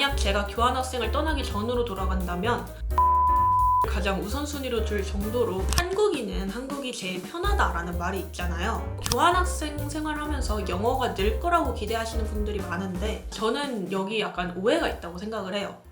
만약 제가 교환학생을 떠나기 전으로 돌아간다면 가장 우선순위로 둘 정도로 한국인은 한국이 제일 편하다라는 말이 있잖아요. 교환학생 생활하면서 영어가 늘 거라고 기대하시는 분들이 많은데 저는 여기 약간 오해가 있다고 생각을 해요.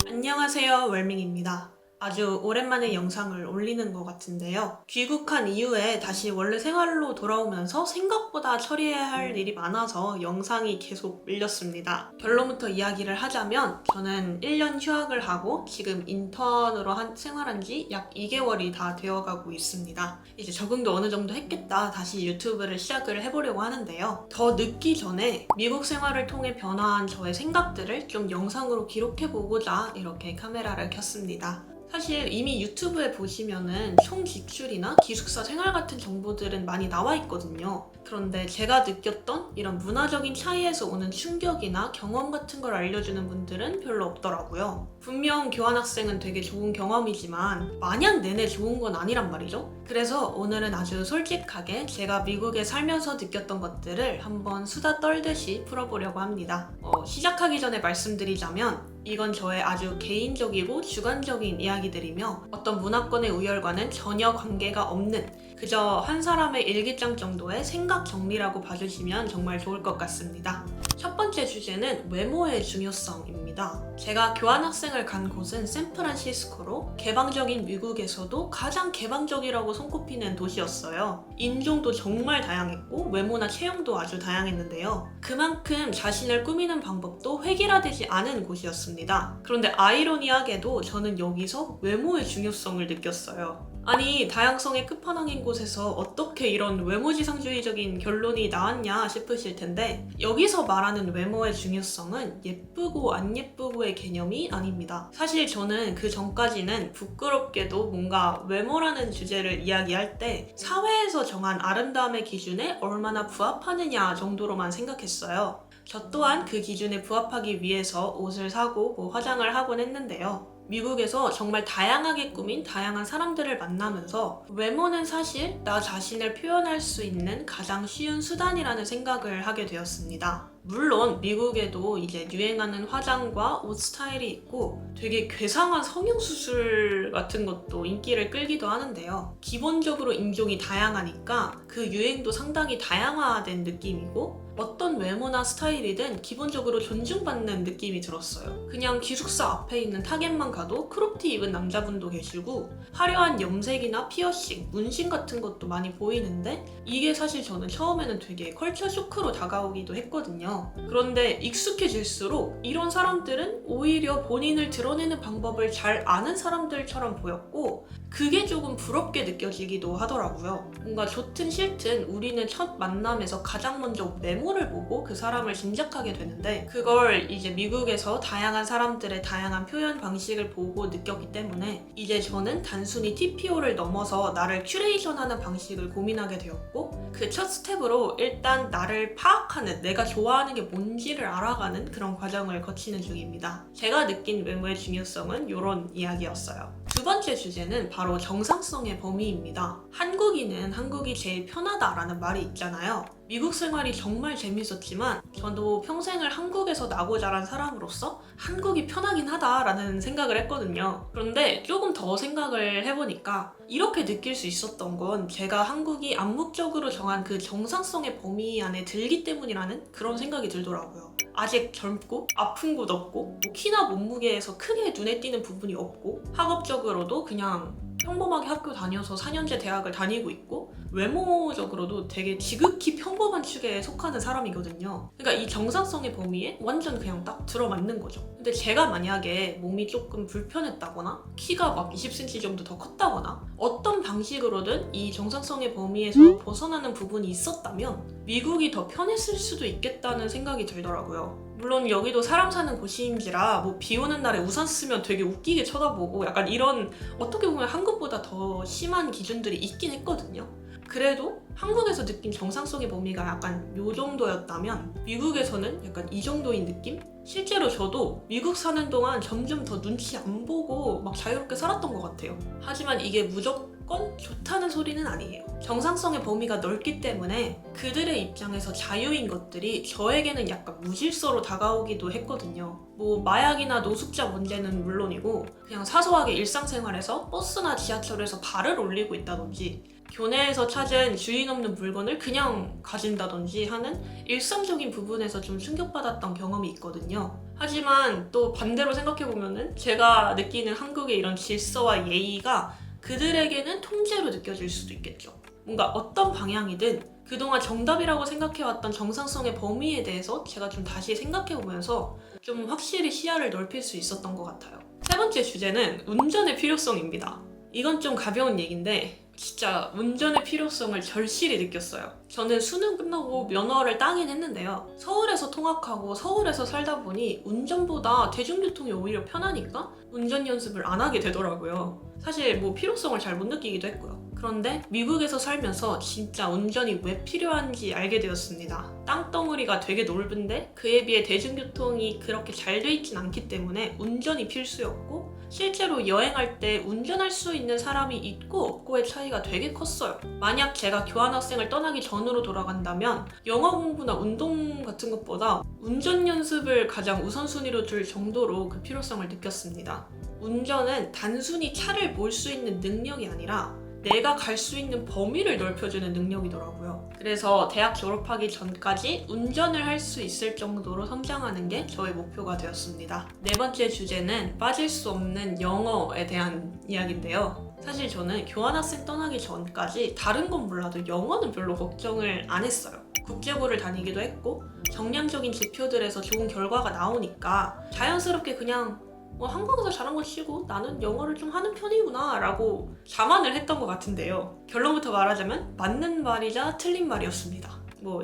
안녕하세요, 웰밍입니다. 아주 오랜만에 영상을 올리는 것 같은데요. 귀국한 이후에 다시 원래 생활로 돌아오면서 생각보다 처리해야 할 일이 많아서 영상이 계속 밀렸습니다. 결론부터 이야기를 하자면 저는 1년 휴학을 하고 지금 인턴으로 생활한 지 약 2개월이 다 되어가고 있습니다. 이제 적응도 어느 정도 했겠다. 다시 유튜브를 시작을 해보려고 하는데요. 더 늦기 전에 미국 생활을 통해 변화한 저의 생각들을 좀 영상으로 기록해보고자 이렇게 카메라를 켰습니다. 사실 이미 유튜브에 보시면은 총 지출이나 기숙사 생활 같은 정보들은 많이 나와 있거든요. 그런데 제가 느꼈던 이런 문화적인 차이에서 오는 충격이나 경험 같은 걸 알려주는 분들은 별로 없더라고요. 분명 교환학생은 되게 좋은 경험이지만 마냥 내내 좋은 건 아니란 말이죠. 그래서 오늘은 아주 솔직하게 제가 미국에 살면서 느꼈던 것들을 한번 수다 떨듯이 풀어보려고 합니다. 시작하기 전에 말씀드리자면 이건 저의 아주 개인적이고 주관적인 이야기들이며 어떤 문화권의 우열과는 전혀 관계가 없는 그저 한 사람의 일기장 정도의 생각 정리라고 봐주시면 정말 좋을 것 같습니다. 첫 번째 주제는 외모의 중요성입니다. 제가 교환학생을 간 곳은 샌프란시스코로 개방적인 미국에서도 가장 개방적이라고 손꼽히는 도시였어요. 인종도 정말 다양했고 외모나 체형도 아주 다양했는데요. 그만큼 자신을 꾸미는 방법도 획일화되지 않은 곳이었습니다. 그런데 아이러니하게도 저는 여기서 외모의 중요성을 느꼈어요. 아니, 다양성의 끝판왕인 곳에서 어떻게 이런 외모지상주의적인 결론이 나왔냐 싶으실 텐데 여기서 말하는 외모의 중요성은 예쁘고 안 예쁘고의 개념이 아닙니다. 사실 저는 그 전까지는 부끄럽게도 뭔가 외모라는 주제를 이야기할 때 사회에서 정한 아름다움의 기준에 얼마나 부합하느냐 정도로만 생각했어요. 저 또한 그 기준에 부합하기 위해서 옷을 사고 화장을 하곤 했는데요. 미국에서 정말 다양하게 꾸민 다양한 사람들을 만나면서 외모는 사실 나 자신을 표현할 수 있는 가장 쉬운 수단이라는 생각을 하게 되었습니다. 물론 미국에도 이제 유행하는 화장과 옷 스타일이 있고 되게 괴상한 성형수술 같은 것도 인기를 끌기도 하는데요. 기본적으로 인종이 다양하니까 그 유행도 상당히 다양화된 느낌이고 어떤 외모나 스타일이든 기본적으로 존중받는 느낌이 들었어요. 그냥 기숙사 앞에 있는 타겟만 가도 크롭티 입은 남자분도 계시고 화려한 염색이나 피어싱, 문신 같은 것도 많이 보이는데 이게 사실 저는 처음에는 되게 컬처 쇼크로 다가오기도 했거든요. 그런데 익숙해질수록 이런 사람들은 오히려 본인을 드러내는 방법을 잘 아는 사람들처럼 보였고 그게 조금 부럽게 느껴지기도 하더라고요. 뭔가 좋든 싫든 우리는 첫 만남에서 가장 먼저 외모를 보고 그 사람을 짐작하게 되는데 그걸 이제 미국에서 다양한 사람들의 다양한 표현 방식을 보고 느꼈기 때문에 이제 저는 단순히 TPO를 넘어서 나를 큐레이션하는 방식을 고민하게 되었고 그 첫 스텝으로 일단 나를 파악하는 내가 좋아하는 게 뭔지를 알아가는 그런 과정을 거치는 중입니다. 제가 느낀 외모의 중요성은 이런 이야기였어요. 두 번째 주제는 바로 정상성의 범위입니다. 한국인은 한국이 제일 편하다라는 말이 있잖아요. 미국 생활이 정말 재밌었지만 저도 평생을 한국에서 나고 자란 사람으로서 한국이 편하긴 하다라는 생각을 했거든요. 그런데 조금 더 생각을 해보니까 이렇게 느낄 수 있었던 건 제가 한국이 암묵적으로 정한 그 정상성의 범위 안에 들기 때문이라는 그런 생각이 들더라고요. 아직 젊고 아픈 곳 없고 키나 몸무게에서 크게 눈에 띄는 부분이 없고 학업적으로도 그냥 평범하게 학교 다녀서 4년제 대학을 다니고 있고 외모적으로도 되게 지극히 평범한 축에 속하는 사람이거든요. 그러니까 이 정상성의 범위에 완전 그냥 딱 들어맞는 거죠. 근데 제가 만약에 몸이 조금 불편했다거나 키가 막 20cm 정도 더 컸다거나 어떤 방식으로든 이 정상성의 범위에서 벗어나는 부분이 있었다면 미국이 더 편했을 수도 있겠다는 생각이 들더라고요. 물론 여기도 사람 사는 곳인지라 비 오는 날에 우산 쓰면 되게 웃기게 쳐다보고 약간 이런 어떻게 보면 한국보다 더 심한 기준들이 있긴 했거든요. 그래도 한국에서 느낀 정상성의 범위가 약간 요 정도였다면 미국에서는 약간 이 정도인 느낌? 실제로 저도 미국 사는 동안 점점 더 눈치 안 보고 막 자유롭게 살았던 것 같아요. 하지만 이게 무조건 무조건 좋다는 소리는 아니에요. 정상성의 범위가 넓기 때문에 그들의 입장에서 자유인 것들이 저에게는 약간 무질서로 다가오기도 했거든요. 뭐 마약이나 노숙자 문제는 물론이고 그냥 사소하게 일상생활에서 버스나 지하철에서 발을 올리고 있다든지 교내에서 찾은 주인 없는 물건을 그냥 가진다든지 하는 일상적인 부분에서 좀 충격받았던 경험이 있거든요. 하지만 또 반대로 생각해보면은 제가 느끼는 한국의 이런 질서와 예의가 그들에게는 통제로 느껴질 수도 있겠죠. 뭔가 어떤 방향이든 그동안 정답이라고 생각해왔던 정상성의 범위에 대해서 제가 좀 다시 생각해보면서 좀 확실히 시야를 넓힐 수 있었던 것 같아요. 세 번째 주제는 운전의 필요성입니다. 이건 좀 가벼운 얘기인데 진짜 운전의 필요성을 절실히 느꼈어요. 저는 수능 끝나고 면허를 따긴 했는데요. 서울에서 통학하고 서울에서 살다 보니 운전보다 대중교통이 오히려 편하니까 운전 연습을 안 하게 되더라고요. 사실 뭐 필요성을 잘 못 느끼기도 했고요. 그런데 미국에서 살면서 진짜 운전이 왜 필요한지 알게 되었습니다. 땅덩어리가 되게 넓은데 그에 비해 대중교통이 그렇게 잘 돼 있진 않기 때문에 운전이 필수였고 실제로 여행할 때 운전할 수 있는 사람이 있고 없고의 차이가 되게 컸어요. 만약 제가 교환학생을 떠나기 전으로 돌아간다면 영어 공부나 운동 같은 것보다 운전 연습을 가장 우선순위로 둘 정도로 그 필요성을 느꼈습니다. 운전은 단순히 차를 몰 수 있는 능력이 아니라 내가 갈 수 있는 범위를 넓혀주는 능력이더라고요. 그래서 대학 졸업하기 전까지 운전을 할 수 있을 정도로 성장하는 게 저의 목표가 되었습니다. 네 번째 주제는 빠질 수 없는 영어에 대한 이야기인데요. 사실 저는 교환학생 떠나기 전까지 다른 건 몰라도 영어는 별로 걱정을 안 했어요. 국제고를 다니기도 했고 정량적인 지표들에서 좋은 결과가 나오니까 자연스럽게 그냥 한국에서 잘한 거 치고 나는 영어를 좀 하는 편이구나 라고 자만을 했던 것 같은데요. 결론부터 말하자면 맞는 말이자 틀린 말이었습니다.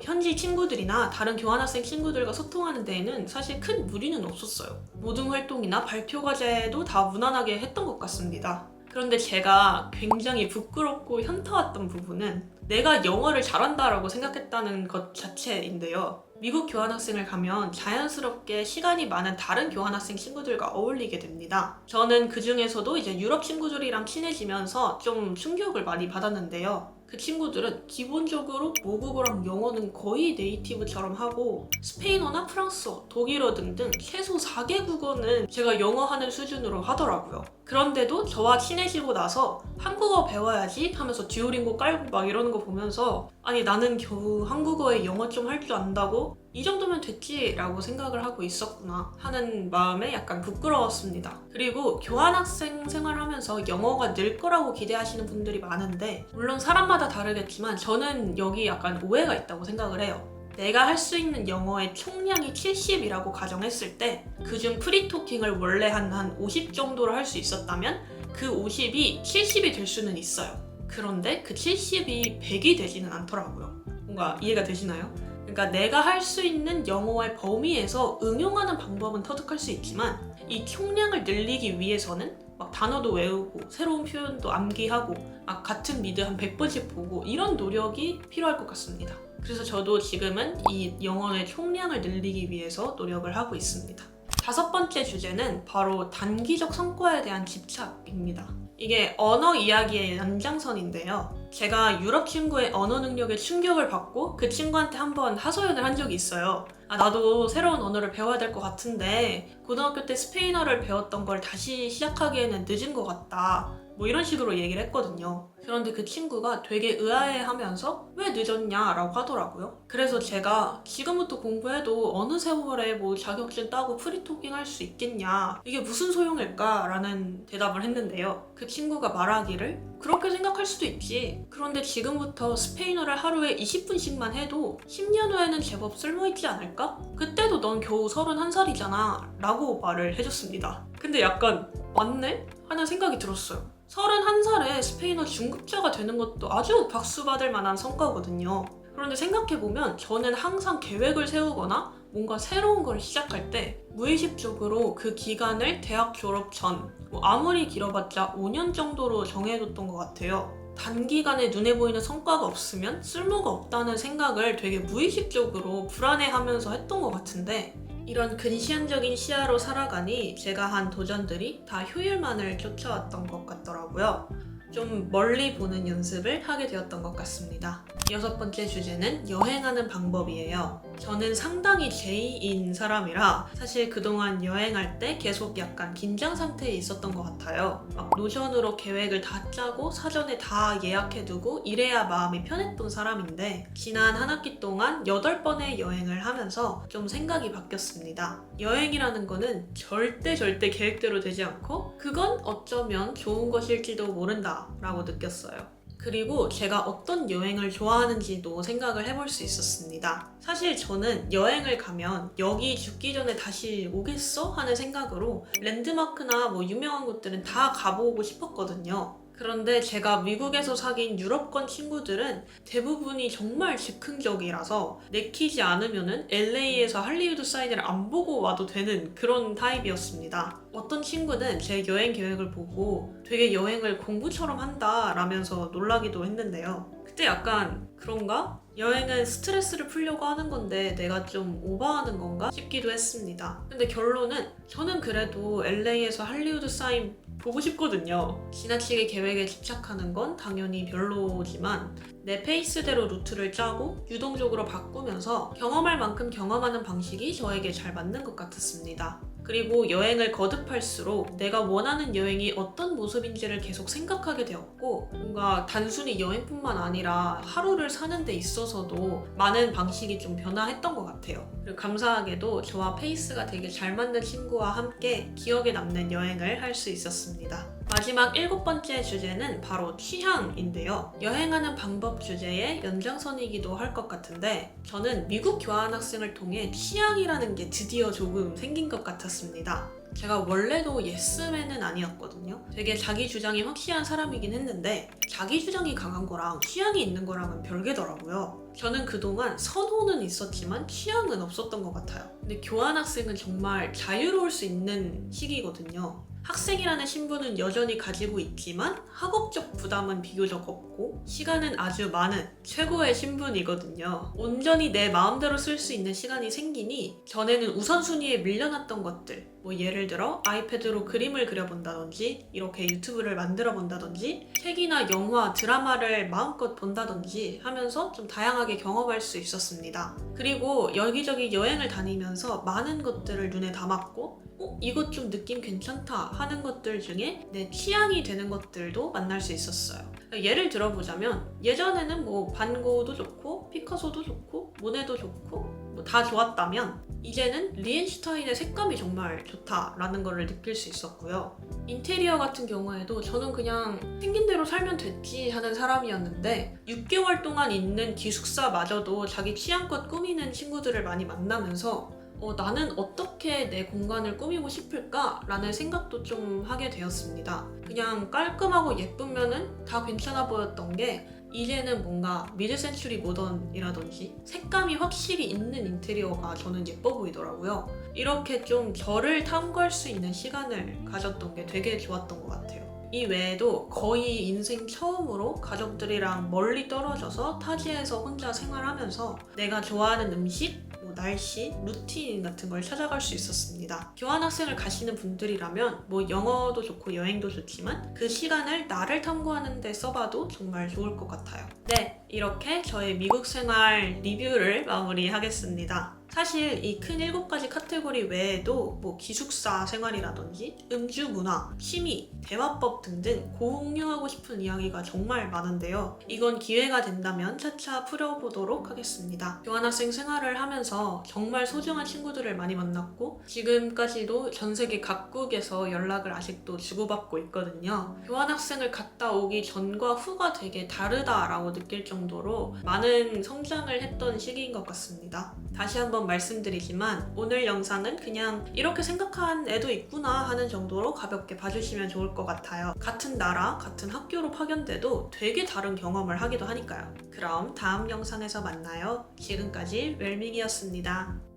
현지 친구들이나 다른 교환학생 친구들과 소통하는 데에는 사실 큰 무리는 없었어요. 모든 활동이나 발표 과제도 다 무난하게 했던 것 같습니다. 그런데 제가 굉장히 부끄럽고 현타왔던 부분은 내가 영어를 잘한다라고 생각했다는 것 자체인데요. 미국 교환학생을 가면 자연스럽게 시간이 많은 다른 교환학생 친구들과 어울리게 됩니다. 저는 그 중에서도 이제 유럽 친구들이랑 친해지면서 좀 충격을 많이 받았는데요. 그 친구들은 기본적으로 모국어랑 영어는 거의 네이티브처럼 하고 스페인어나 프랑스어, 독일어 등등 최소 4개국어는 제가 영어 하는 수준으로 하더라고요. 그런데도 저와 친해지고 나서 한국어 배워야지 하면서 듀오링고 깔고 막 이러는 거 보면서 아니 나는 겨우 한국어에 영어 좀 할 줄 안다고? 이 정도면 됐지 라고 생각을 하고 있었구나 하는 마음에 약간 부끄러웠습니다. 그리고 교환학생 생활하면서 영어가 늘 거라고 기대하시는 분들이 많은데 물론 사람마다 다르겠지만 저는 여기 약간 오해가 있다고 생각을 해요. 내가 할 수 있는 영어의 총량이 70이라고 가정했을 때 그중 프리토킹을 원래 한 50 정도로 할 수 있었다면 그 50이 70이 될 수는 있어요. 그런데 그 70이 100이 되지는 않더라고요. 뭔가 이해가 되시나요? 그러니까 내가 할 수 있는 영어의 범위에서 응용하는 방법은 터득할 수 있지만 이 총량을 늘리기 위해서는 막 단어도 외우고 새로운 표현도 암기하고 막 같은 미드 한 100번씩 보고 이런 노력이 필요할 것 같습니다. 그래서 저도 지금은 이 영어의 총량을 늘리기 위해서 노력을 하고 있습니다. 다섯 번째 주제는 바로 단기적 성과에 대한 집착입니다. 이게 언어 이야기의 연장선인데요. 제가 유럽 친구의 언어 능력에 충격을 받고 그 친구한테 한번 하소연을 한 적이 있어요. 나도 새로운 언어를 배워야 될 것 같은데 고등학교 때 스페인어를 배웠던 걸 다시 시작하기에는 늦은 것 같다. 이런 식으로 얘기를 했거든요. 그런데 그 친구가 되게 의아해하면서 왜 늦었냐 라고 하더라고요. 그래서 제가 지금부터 공부해도 어느 세월에 자격증 따고 프리토킹 할 수 있겠냐, 이게 무슨 소용일까 라는 대답을 했는데요. 그 친구가 말하기를 그렇게 생각할 수도 있지. 그런데 지금부터 스페인어를 하루에 20분씩만 해도 10년 후에는 제법 쓸모있지 않을까? 그때도 넌 겨우 31살이잖아 라고 말을 해줬습니다. 근데 약간 맞네? 하는 생각이 들었어요. 31살에 스페인어 중급자가 되는 것도 아주 박수받을 만한 성과거든요. 그런데 생각해보면 저는 항상 계획을 세우거나 뭔가 새로운 걸 시작할 때 무의식적으로 그 기간을 대학 졸업 전, 아무리 길어봤자 5년 정도로 정해뒀던 것 같아요. 단기간에 눈에 보이는 성과가 없으면 쓸모가 없다는 생각을 되게 무의식적으로 불안해하면서 했던 것 같은데 이런 근시안적인 시야로 살아가니 제가 한 도전들이 다 효율만을 쫓아왔던 것 같더라고요. 좀 멀리 보는 연습을 하게 되었던 것 같습니다. 6번째 주제는 여행하는 방법이에요. 저는 상당히 J인 사람이라 사실 그동안 여행할 때 계속 약간 긴장 상태에 있었던 것 같아요. 막 노션으로 계획을 다 짜고 사전에 다 예약해두고 이래야 마음이 편했던 사람인데 지난 한 학기 동안 8번의 여행을 하면서 좀 생각이 바뀌었습니다. 여행이라는 거는 절대 계획대로 되지 않고 그건 어쩌면 좋은 것일지도 모른다 라고 느꼈어요. 그리고 제가 어떤 여행을 좋아하는지도 생각을 해볼 수 있었습니다. 사실 저는 여행을 가면 여기 죽기 전에 다시 오겠어? 하는 생각으로 랜드마크나 뭐 유명한 곳들은 다 가보고 싶었거든요. 그런데 제가 미국에서 사귄 유럽권 친구들은 대부분이 정말 즉흥적이라서 내키지 않으면은 LA에서 할리우드 사인을 안 보고 와도 되는 그런 타입이었습니다. 어떤 친구는 제 여행 계획을 보고 되게 여행을 공부처럼 한다 라면서 놀라기도 했는데요. 그때 약간 그런가? 여행은 스트레스를 풀려고 하는 건데 내가 좀 오버하는 건가 싶기도 했습니다. 근데 결론은 저는 그래도 LA에서 할리우드 사인 보고 싶거든요. 지나치게 계획에 집착하는 건 당연히 별로지만 내 페이스대로 루트를 짜고 유동적으로 바꾸면서 경험할 만큼 경험하는 방식이 저에게 잘 맞는 것 같았습니다. 그리고 여행을 거듭할수록 내가 원하는 여행이 어떤 모습인지를 계속 생각하게 되었고 뭔가 단순히 여행뿐만 아니라 하루를 사는 데 있어서도 많은 방식이 좀 변화했던 것 같아요. 그리고 감사하게도 저와 페이스가 되게 잘 맞는 친구와 함께 기억에 남는 여행을 할 수 있었습니다. 마지막 7번째 주제는 바로 취향인데요. 여행하는 방법 주제의 연장선이기도 할 것 같은데 저는 미국 교환학생을 통해 취향이라는 게 드디어 조금 생긴 것 같았습니다. 제가 원래도 예스맨은 아니었거든요. 되게 자기 주장이 확실한 사람이긴 했는데 자기 주장이 강한 거랑 취향이 있는 거랑은 별개더라고요. 저는 그동안 선호는 있었지만 취향은 없었던 것 같아요. 근데 교환학생은 정말 자유로울 수 있는 시기거든요. 학생이라는 신분은 여전히 가지고 있지만 학업적 부담은 비교적 없고 시간은 아주 많은 최고의 신분이거든요. 온전히 내 마음대로 쓸 수 있는 시간이 생기니 전에는 우선순위에 밀려났던 것들 뭐 예를 들어 아이패드로 그림을 그려본다든지 이렇게 유튜브를 만들어 본다든지 책이나 영화, 드라마를 마음껏 본다든지 하면서 좀 다양하게 경험할 수 있었습니다. 그리고 여기저기 여행을 다니면서 많은 것들을 눈에 담았고 이것 좀 느낌 괜찮다 하는 것들 중에 내 취향이 되는 것들도 만날 수 있었어요. 예를 들어보자면 예전에는 뭐 반고도 좋고 피카소도 좋고 모네도 좋고 뭐 다 좋았다면 이제는 리엔슈타인의 색감이 정말 좋다라는 걸 느낄 수 있었고요. 인테리어 같은 경우에도 저는 그냥 생긴 대로 살면 됐지 하는 사람이었는데 6개월 동안 있는 기숙사마저도 자기 취향껏 꾸미는 친구들을 많이 만나면서 나는 어떻게 내 공간을 꾸미고 싶을까? 라는 생각도 좀 하게 되었습니다. 그냥 깔끔하고 예쁘면은 다 괜찮아 보였던 게 이제는 뭔가 미드 센추리 모던이라든지 색감이 확실히 있는 인테리어가 저는 예뻐 보이더라고요. 이렇게 좀 저를 탐구할 수 있는 시간을 가졌던 게 되게 좋았던 것 같아요. 이 외에도 거의 인생 처음으로 가족들이랑 멀리 떨어져서 타지에서 혼자 생활하면서 내가 좋아하는 음식, 날씨, 루틴 같은 걸 찾아갈 수 있었습니다. 교환학생을 가시는 분들이라면 뭐 영어도 좋고 여행도 좋지만 그 시간을 나를 탐구하는 데 써봐도 정말 좋을 것 같아요. 네, 이렇게 저의 미국 생활 리뷰를 마무리하겠습니다. 사실 이 큰 7가지 카테고리 외에도 뭐 기숙사 생활이라든지 음주 문화, 취미, 대화법 등등 공유하고 싶은 이야기가 정말 많은데요. 이건 기회가 된다면 차차 풀어보도록 하겠습니다. 교환학생 생활을 하면서 정말 소중한 친구들을 많이 만났고 지금까지도 전 세계 각국에서 연락을 아직도 주고받고 있거든요. 교환학생을 갔다 오기 전과 후가 되게 다르다라고 느낄 정도로 많은 성장을 했던 시기인 것 같습니다. 다시 한번 말씀드리지만 오늘 영상은 그냥 이렇게 생각한 애도 있구나 하는 정도로 가볍게 봐주시면 좋을 것 같아요. 같은 나라, 같은 학교로 파견돼도 되게 다른 경험을 하기도 하니까요. 그럼 다음 영상에서 만나요. 지금까지 웰밍이었습니다.